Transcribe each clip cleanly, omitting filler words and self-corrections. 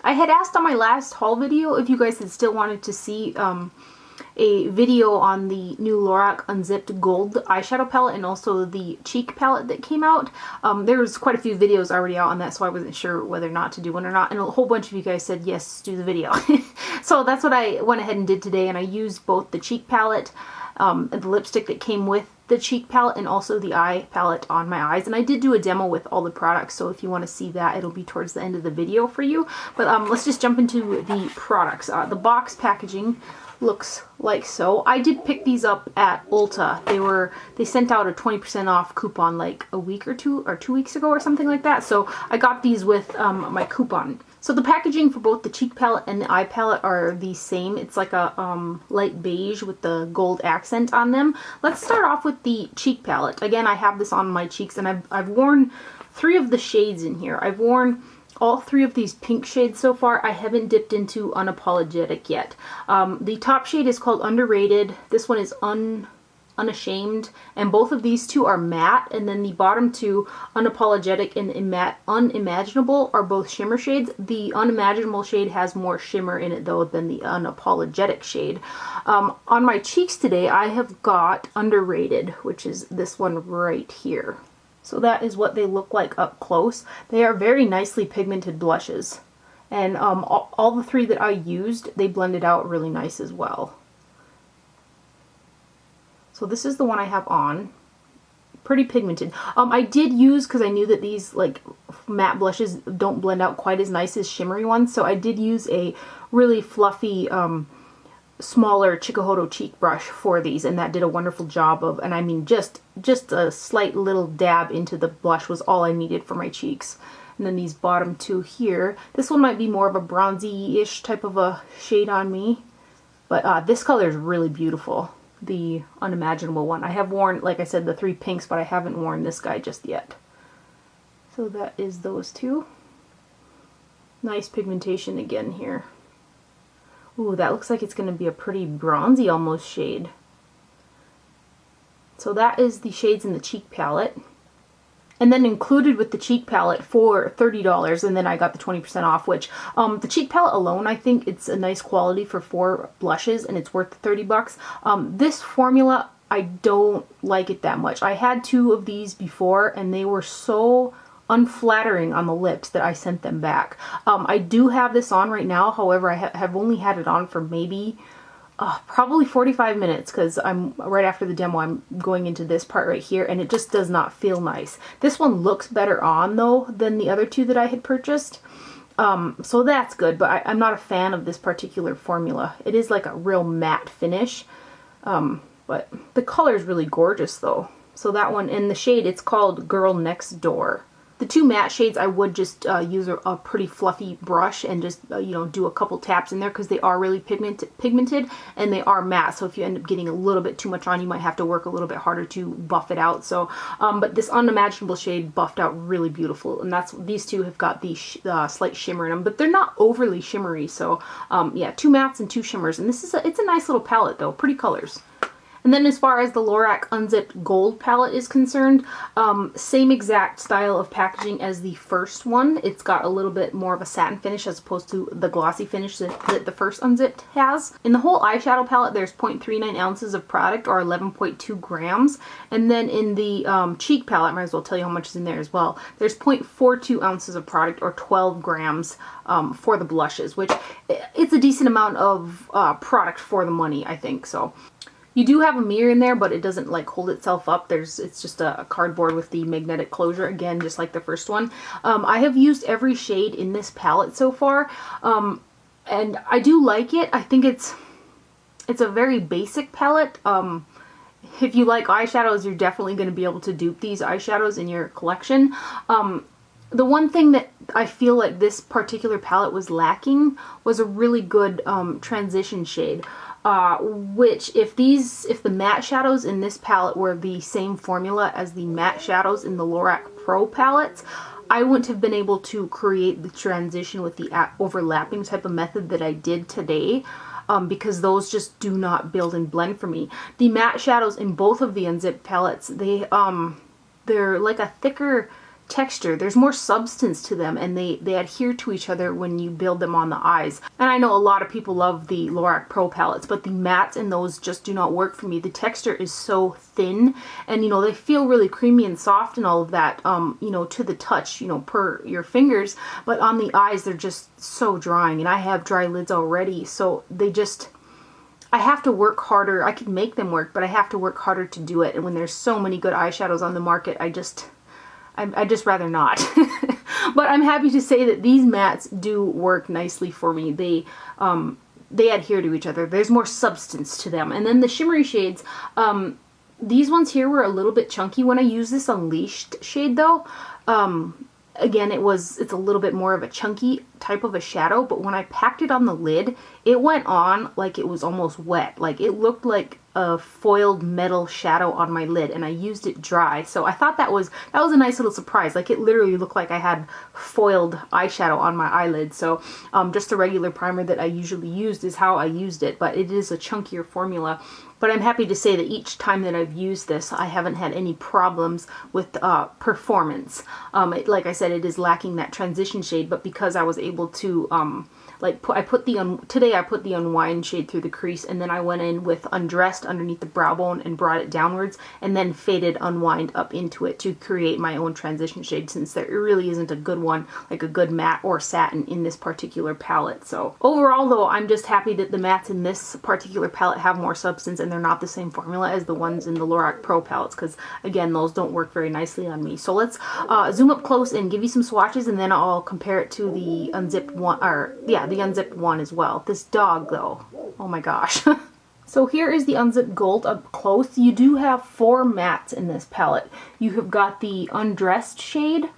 I had asked on my last haul video if you guys had still wanted to see a video on the new Lorac Unzipped Gold eyeshadow palette and also the cheek palette that came out. There's quite a few videos already out on that, so I wasn't sure whether or not to do one or not, and a whole bunch of you guys said yes, do the video. So that's what I went ahead and did today, and I used both the cheek palette, the lipstick that came with the cheek palette, and also the eye palette on my eyes. And I did do a demo with all the products, so if you want to see that, it'll be towards the end of the video for you. But let's just jump into the products. The box packaging looks like so. I did pick these up at Ulta. They sent out a 20% off coupon like a week or 2 weeks ago or something like that. So I got these with my coupon. So the packaging for both the cheek palette and the eye palette are the same. It's like a light beige with the gold accent on them. Let's start off with the cheek palette. Again, I have this on my cheeks, and I've worn 3 of the shades in here. I've worn all 3 of these pink shades so far. I haven't dipped into Unapologetic yet. The top shade is called Underrated. This one is Unashamed, and both of these two are matte, and then the bottom 2, Unapologetic and Unimaginable, are both shimmer shades. The Unimaginable shade has more shimmer in it though than the Unapologetic shade. On my cheeks today I have got Underrated, which is this one right here. So that is what they look like up close. They are very nicely pigmented blushes, and all the 3 that I used, they blended out really nice as well. So this is the one I have on. Pretty pigmented. I did use, because I knew that these like matte blushes don't blend out quite as nice as shimmery ones, so I did use a really fluffy smaller Chikuhodo cheek brush for these, and that did a wonderful job of, and I mean just a slight little dab into the blush was all I needed for my cheeks. And then these bottom 2 here, this one might be more of a bronzy-ish type of a shade on me, but this color is really beautiful, the Unimaginable one. I have worn, like I said, the 3 pinks, but I haven't worn this guy just yet. So that is those 2. Nice pigmentation again here. Ooh, that looks like it's going to be a pretty bronzy almost shade. So that is the shades in the cheek palette. And then included with the cheek palette for $30, and then I got the 20% off, which the cheek palette alone, I think it's a nice quality for 4 blushes, and it's worth 30 bucks. This formula, I don't like it that much. I had 2 of these before, and they were so unflattering on the lips that I sent them back. I do have this on right now, however I have only had it on for maybe probably 45 minutes, because I'm right after the demo, I'm going into this part right here, and it just does not feel nice. This one looks better on though than the other 2 that I had purchased, so that's good, but I'm not a fan of this particular formula. It is like a real matte finish, but the color is really gorgeous though. So that one, in the shade, it's called Girl Next Door. The 2 matte shades, I would just use a pretty fluffy brush and just, you know, do a couple taps in there, because they are really pigmented and they are matte. So if you end up getting a little bit too much on, you might have to work a little bit harder to buff it out. So, but this Unimaginable shade buffed out really beautiful, and these 2 have got the slight shimmer in them, but they're not overly shimmery. So, yeah, 2 mattes and 2 shimmers, and it's a nice little palette though, pretty colors. And then as far as the Lorac Unzipped Gold Palette is concerned, same exact style of packaging as the first one. It's got a little bit more of a satin finish as opposed to the glossy finish that the first Unzipped has. In the whole eyeshadow palette, there's 0.39 ounces of product, or 11.2 grams. And then in the cheek palette, I might as well tell you how much is in there as well. There's 0.42 ounces of product, or 12 grams for the blushes, which it's a decent amount of product for the money, I think. So you do have a mirror in there, but it doesn't like hold itself up. It's just a cardboard with the magnetic closure, again, just like the first one. I have used every shade in this palette so far, and I do like it. I think it's a very basic palette. If you like eyeshadows, you're definitely going to be able to dupe these eyeshadows in your collection. The one thing that I feel like this particular palette was lacking was a really good transition shade. Which if the matte shadows in this palette were the same formula as the matte shadows in the Lorac Pro Palettes, I wouldn't have been able to create the transition with the overlapping type of method that I did today, because those just do not build and blend for me. The matte shadows in both of the Unzipped palettes, they're like a thicker texture. There's more substance to them, and they adhere to each other when you build them on the eyes. And I know a lot of people love the Lorac Pro palettes, but the mattes in those just do not work for me. The texture is so thin, and you know, they feel really creamy and soft and all of that, you know, to the touch, you know, per your fingers, but on the eyes they're just so drying, and I have dry lids already, so they just, I have to work harder. I could make them work, but I have to work harder to do it. And when there's so many good eyeshadows on the market, I just rather not. But I'm happy to say that these mattes do work nicely for me. They adhere to each other. There's more substance to them. And then the shimmery shades, these ones here were a little bit chunky when I used this Unleashed shade though. Again, it's a little bit more of a chunky type of a shadow, but when I packed it on the lid, it went on like it was almost wet. Like it looked like a foiled metal shadow on my lid, and I used it dry. So I thought that was a nice little surprise. Like it literally looked like I had foiled eyeshadow on my eyelid. So just the regular primer that I usually used is how I used it, but it is a chunkier formula. But I'm happy to say that each time that I've used this, I haven't had any problems with performance. Like I said, it is lacking that transition shade, but because I was able to, today I put the Unwind shade through the crease, and then I went in with Undressed underneath the brow bone and brought it downwards, and then faded Unwind up into it to create my own transition shade, since there really isn't a good one, like a good matte or satin in this particular palette. So overall though, I'm just happy that the mattes in this particular palette have more substance, and they're not the same formula as the ones in the Lorac Pro palettes, because again, those don't work very nicely on me. So let's zoom up close and give you some swatches, and then I'll compare it to the unzipped one, or yeah, the unzipped one as well. This dog though, oh my gosh. So here is the Unzipped Gold up close. You do have 4 mattes in this palette. You have got the Undressed shade,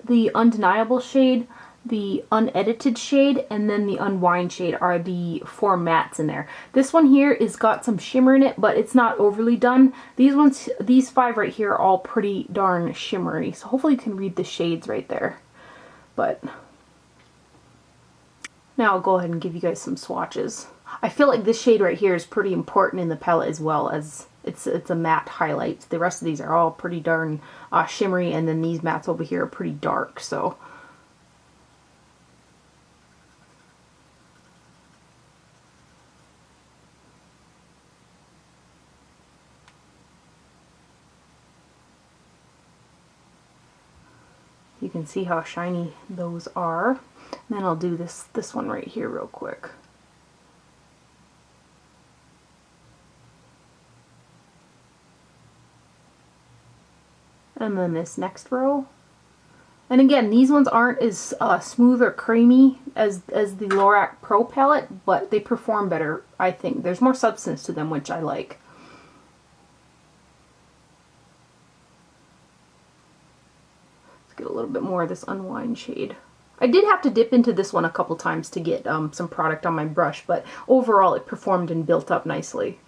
the Undeniable shade, the Unedited shade, and then the Unwind shade are the 4 mattes in there. This one here is got some shimmer in it, but it's not overly done. These 5 right here are all pretty darn shimmery. So hopefully you can read the shades right there. But now I'll go ahead and give you guys some swatches. I feel like this shade right here is pretty important in the palette as well, as it's a matte highlight. The rest of these are all pretty darn shimmery, and then these mattes over here are pretty dark. So you can see how shiny those are. And then I'll do this one right here real quick. And then this next row. And again, these ones aren't as smooth or creamy as the Lorac Pro palette, but they perform better, I think. There's more substance to them, which I like. Let's get a little bit more of this Unwind shade. I did have to dip into this one a couple times to get some product on my brush, but overall it performed and built up nicely.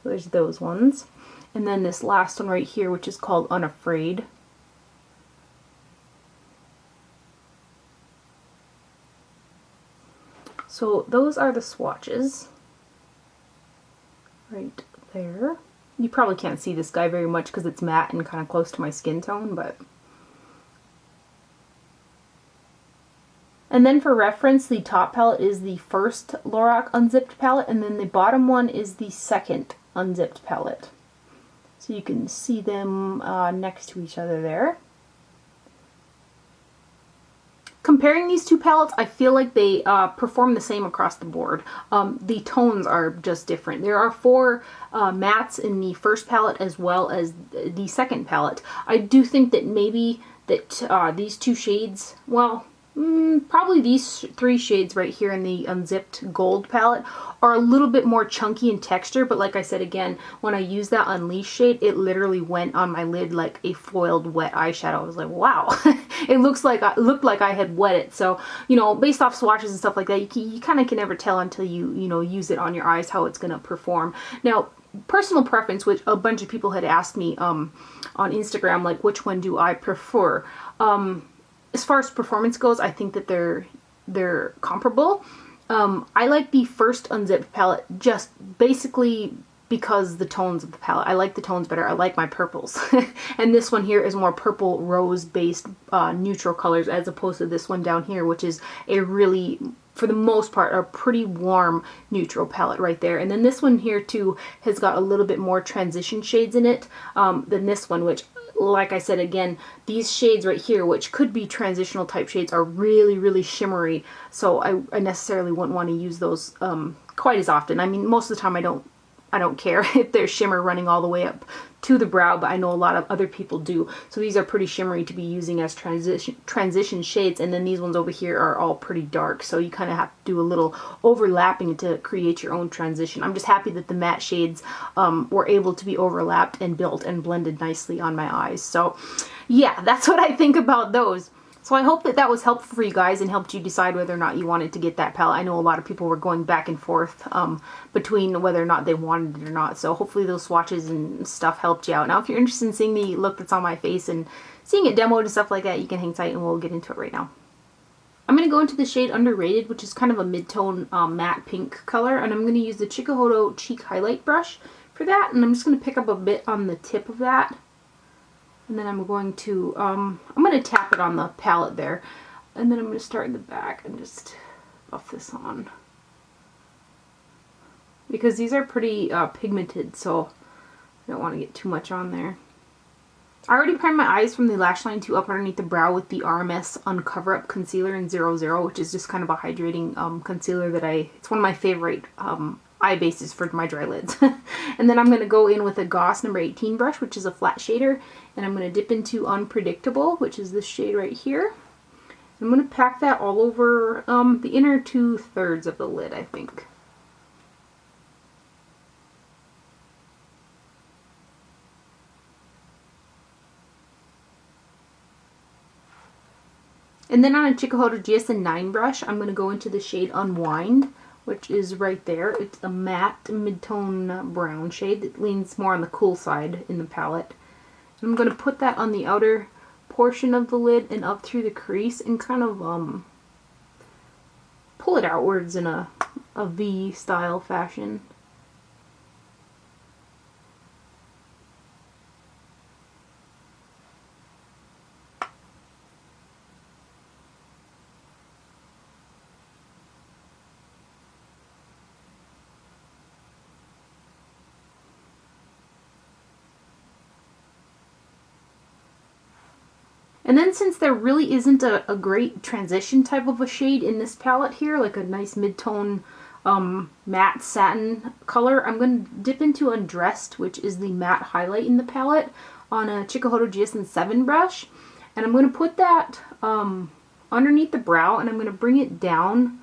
So there's those ones. And then this last one right here, which is called Unafraid. So those are the swatches right there. You probably can't see this guy very much because it's matte and kind of close to my skin tone, but... And then for reference, the top palette is the first Lorac Unzipped palette, and then the bottom one is the second Unzipped palette. So you can see them next to each other there. Comparing these two palettes, I feel like they perform the same across the board. The tones are just different. There are 4 mattes in the first palette as well as the second palette. I do think that maybe that these 2 shades, well, probably these 3 shades right here in the Unzipped Gold palette are a little bit more chunky in texture, but like I said again, when I used that Unleashed shade, it literally went on my lid like a foiled wet eyeshadow. I was like, wow. It looked like I had wet it. So, you know, based off swatches and stuff like that, you kind of can never tell until you know, use it on your eyes how it's going to perform. Now, personal preference, which a bunch of people had asked me on Instagram, like which one do I prefer? As far as performance goes, I think that they're comparable. I like the first Unzipped palette just basically because the tones of the palette. I like the tones better. I like my purples. And this one here is more purple rose based neutral colors as opposed to this one down here, which is a really, for the most part, a pretty warm neutral palette right there. And then this one here too has got a little bit more transition shades in it than this one, which, like I said, again, these shades right here, which could be transitional type shades, are really, really shimmery. So I necessarily wouldn't want to use those quite as often. I mean, most of the time I don't care if there's shimmer running all the way up to the brow, but I know a lot of other people do. So these are pretty shimmery to be using as transition shades, and then these ones over here are all pretty dark, so you kind of have to do a little overlapping to create your own transition. I'm just happy that the matte shades were able to be overlapped and built and blended nicely on my eyes. So yeah, that's what I think about those. So I hope that that was helpful for you guys and helped you decide whether or not you wanted to get that palette. I know a lot of people were going back and forth between whether or not they wanted it or not. So hopefully those swatches and stuff helped you out. Now if you're interested in seeing the look that's on my face and seeing it demoed and stuff like that, you can hang tight and we'll get into it right now. I'm going to go into the shade Underrated, which is kind of a mid-tone matte pink color. And I'm going to use the Chikuhodo Cheek Highlight Brush for that. And I'm just going to pick up a bit on the tip of that. And then I'm going to tap it on the palette there. And then I'm going to start in the back and just buff this on. Because these are pretty pigmented, so I don't want to get too much on there. I already primed my eyes from the lash line to up underneath the brow with the RMS Uncover Up Concealer in 00, which is just kind of a hydrating concealer that it's one of my favorite eye bases for my dry lids. And then I'm going to go in with a Goss number 18 brush, which is a flat shader, and I'm going to dip into Unpredictable, which is this shade right here. I'm going to pack that all over the inner 2/3 of the lid, I think. And then on a Chikuhodo GSN9 brush, I'm going to go into the shade Unwind, which is right there. It's a matte mid-tone brown shade that leans more on the cool side in the palette. And I'm going to put that on the outer portion of the lid and up through the crease and kind of pull it outwards in a V style fashion. And then since there really isn't a great transition type of a shade in this palette here, like a nice mid-tone matte satin color, I'm going to dip into Undressed, which is the matte highlight in the palette, on a Chikuhodo GSN7 brush. And I'm going to put that underneath the brow, and I'm going to bring it down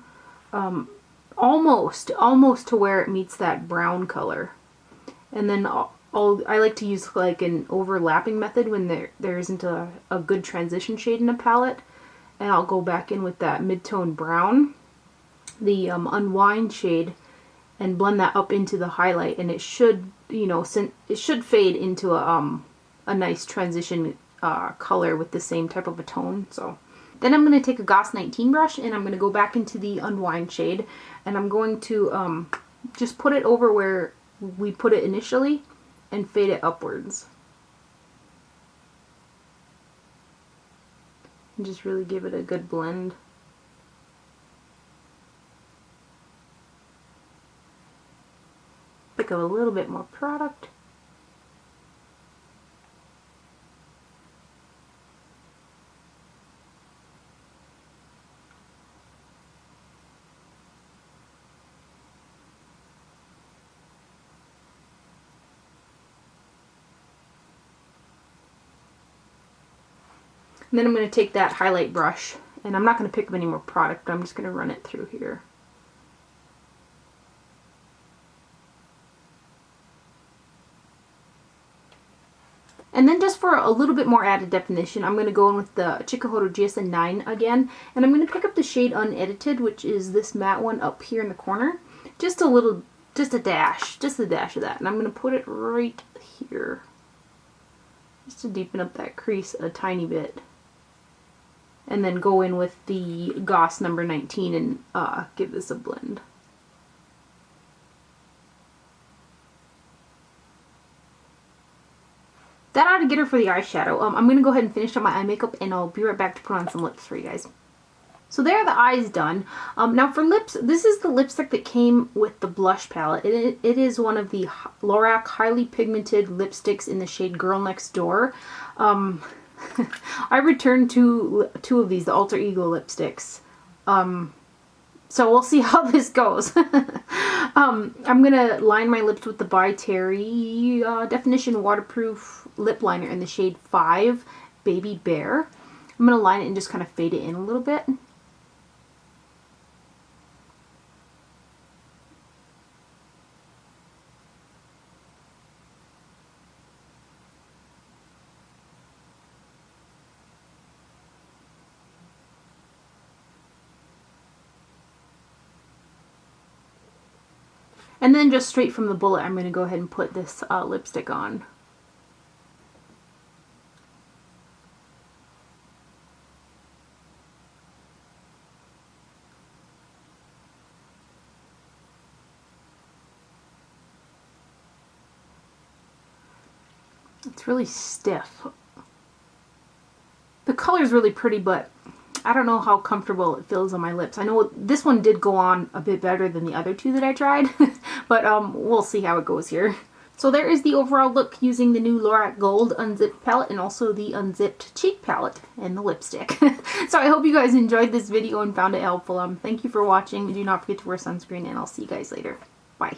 almost to where it meets that brown color. And then I like to use like an overlapping method when there isn't a good transition shade in a palette, and I'll go back in with that mid-tone brown, the Unwind shade, and blend that up into the highlight, and it should, you know, it should fade into a nice transition color with the same type of a tone. So then I'm going to take a Goss 19 brush, and I'm going to go back into the Unwind shade, and I'm going to just put it over where we put it initially and fade it upwards. And just really give it a good blend. Pick up a little bit more product. And then I'm going to take that highlight brush, and I'm not going to pick up any more product, but I'm just going to run it through here. And then just for a little bit more added definition, I'm going to go in with the Chikuhodo GSN9 again, and I'm going to pick up the shade Unedited, which is this matte one up here in the corner. Just a dash of that. And I'm going to put it right here, just to deepen up that crease a tiny bit. And then go in with the Goss number 19 and give this a blend. get her for the eyeshadow. I'm going to go ahead and finish up my eye makeup, and I'll be right back to put on some lips for you guys. So there are the eyes done. Now for lips, this is the lipstick that came with the blush palette. It is one of the Lorac Highly Pigmented lipsticks in the shade Girl Next Door. I returned two of these, the Alter Ego lipsticks. So we'll see how this goes. I'm going to line my lips with the By Terry Definition Waterproof Lip Liner in the shade 5, Baby Bear. I'm going to line it and just kind of fade it in a little bit. And then just straight from the bullet, I'm going to go ahead and put this lipstick on. It's really stiff. The color's really pretty, but I don't know how comfortable it feels on my lips. I know this one did go on a bit better than the other two that I tried, but we'll see how it goes here. So there is the overall look using the new Lorac Gold Unzipped palette and also the Unzipped cheek palette and the lipstick. So I hope you guys enjoyed this video and found it helpful. Thank you for watching. Do not forget to wear sunscreen, and I'll see you guys later. Bye.